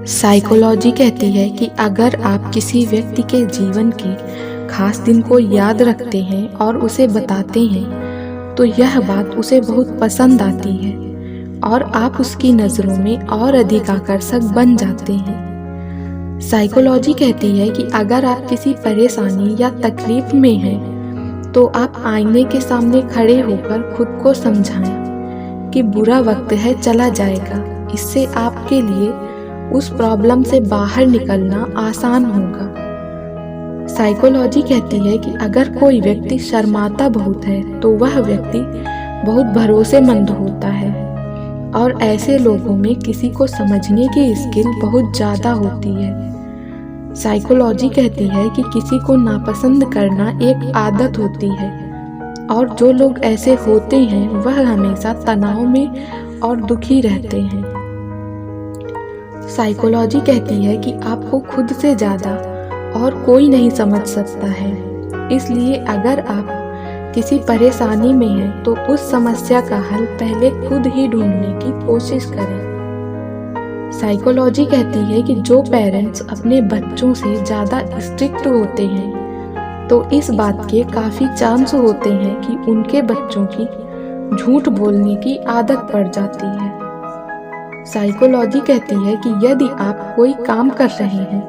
Psychology कहती है कि अगर आप किसी व्यक्ति के जीवन के खास दिन को याद रखते हैं और उसे बताते हैं तो यह बात उसे बहुत पसंद आती है और आप उसकी नज़रों में और अधिक आकर्षक बन जाते हैं। साइकोलॉजी कहती है कि अगर आप किसी परेशानी या तकलीफ में हैं तो आप आईने के सामने खड़े होकर खुद को समझाएं कि बुरा वक्त है, चला जाएगा। इससे आपके लिए उस प्रॉब्लम से बाहर निकलना आसान होगा। साइकोलॉजी कहती है कि अगर कोई व्यक्ति शर्माता बहुत है तो वह व्यक्ति बहुत भरोसेमंद होता है और ऐसे लोगों में किसी को समझने की स्किल बहुत ज़्यादा होती है। साइकोलॉजी कहती है कि किसी को नापसंद करना एक आदत होती है और जो लोग ऐसे होते हैं वह हमेशा तनाव में और दुखी रहते हैं। साइकोलॉजी कहती है कि आपको खुद से ज़्यादा और कोई नहीं समझ सकता है, इसलिए अगर आप किसी परेशानी में हैं तो उस समस्या का हल पहले खुद ही ढूंढने की कोशिश करें। साइकोलॉजी कहती है कि जो पेरेंट्स अपने बच्चों से ज़्यादा स्ट्रिक्ट होते हैं तो इस बात के काफ़ी चांस होते हैं कि उनके बच्चों की झूठ बोलने की आदत पड़ जाती है। साइकोलॉजी कहती है कि यदि आप कोई काम कर रहे हैं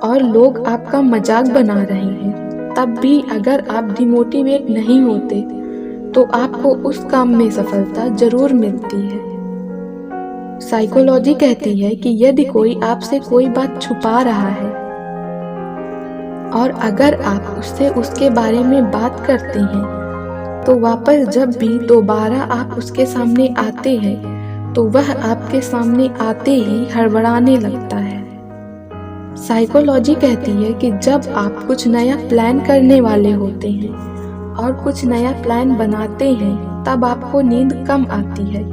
और लोग आपका मजाक बना रहे हैं तब भी अगर आप डिमोटिवेट नहीं होते तो आपको उस काम में सफलता जरूर मिलती है। साइकोलॉजी कहती है कि यदि कोई आपसे कोई बात छुपा रहा है और अगर आप उससे उसके बारे में बात करते हैं तो वापस जब भी दोबारा आप उसके सामने आते हैं तो वह आपके सामने आते ही हड़बड़ाने लगता है। साइकोलॉजी कहती है कि जब आप कुछ नया प्लान करने वाले होते हैं और कुछ नया प्लान बनाते हैं तब आपको नींद कम आती है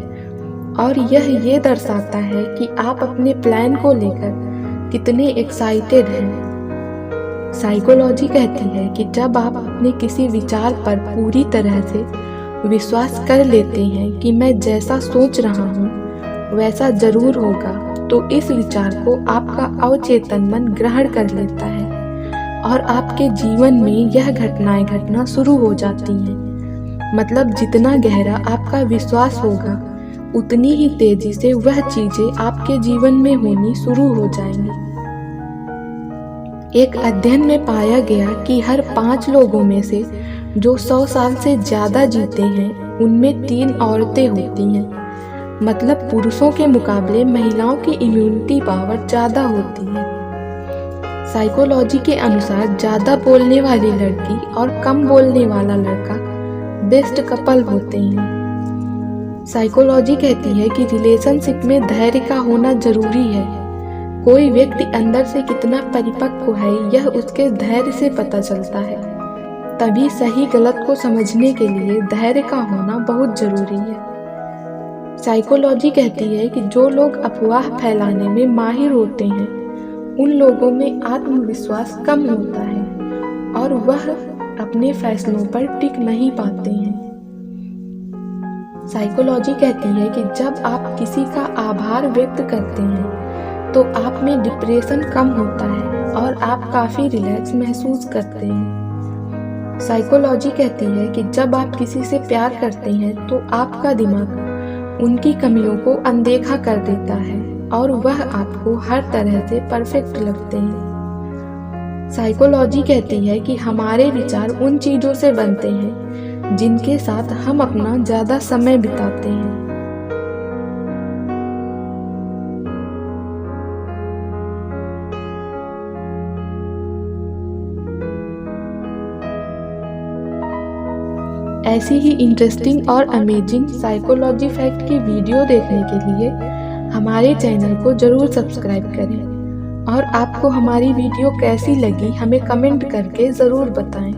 और यह ये दर्शाता है कि आप अपने प्लान को लेकर कितने एक्साइटेड हैं। साइकोलॉजी कहती है कि जब आप अपने किसी विचार पर पूरी तरह से विश्वास कर लेते हैं कि मैं जैसा सोच रहा हूँ वैसा जरूर होगा तो इस विचार को आपका अवचेतन मन ग्रहण कर लेता है और आपके जीवन में यह घटनाएं घटना शुरू हो जाती हैं। मतलब जितना गहरा आपका विश्वास होगा उतनी ही तेजी से वह चीजें आपके जीवन में होनी शुरू हो जाएंगी। एक अध्ययन में पाया गया कि हर 5 लोगों में से जो 100 साल से ज्यादा जीते हैं उनमें 3 औरतें होती हैं। मतलब पुरुषों के मुकाबले महिलाओं की इम्यूनिटी पावर ज्यादा होती है। साइकोलॉजी के अनुसार ज्यादा बोलने वाली लड़की और कम बोलने वाला लड़का बेस्ट कपल होते हैं। साइकोलॉजी कहती है कि रिलेशनशिप में धैर्य का होना जरूरी है। कोई व्यक्ति अंदर से कितना परिपक्व है यह उसके धैर्य से पता चलता है। तभी सही गलत को समझने के लिए धैर्य का होना बहुत जरूरी है। साइकोलॉजी कहती है कि जो लोग अफवाह फैलाने में माहिर होते हैं उन लोगों में आत्मविश्वास कम होता है और वह अपने फैसलों पर टिक नहीं पाते हैं। साइकोलॉजी कहती है कि जब आप किसी का आभार व्यक्त करते हैं तो आप में डिप्रेशन कम होता है और आप काफ़ी रिलैक्स महसूस करते हैं। साइकोलॉजी कहती है कि जब आप किसी से प्यार करते हैं तो आपका दिमाग उनकी कमियों को अनदेखा कर देता है और वह आपको हर तरह से परफेक्ट लगते हैं। साइकोलॉजी कहती है कि हमारे विचार उन चीज़ों से बनते हैं जिनके साथ हम अपना ज़्यादा समय बिताते हैं। ऐसी ही इंटरेस्टिंग और अमेजिंग साइकोलॉजी फैक्ट की वीडियो देखने के लिए हमारे चैनल को जरूर सब्सक्राइब करें और आपको हमारी वीडियो कैसी लगी हमें कमेंट करके ज़रूर बताएं।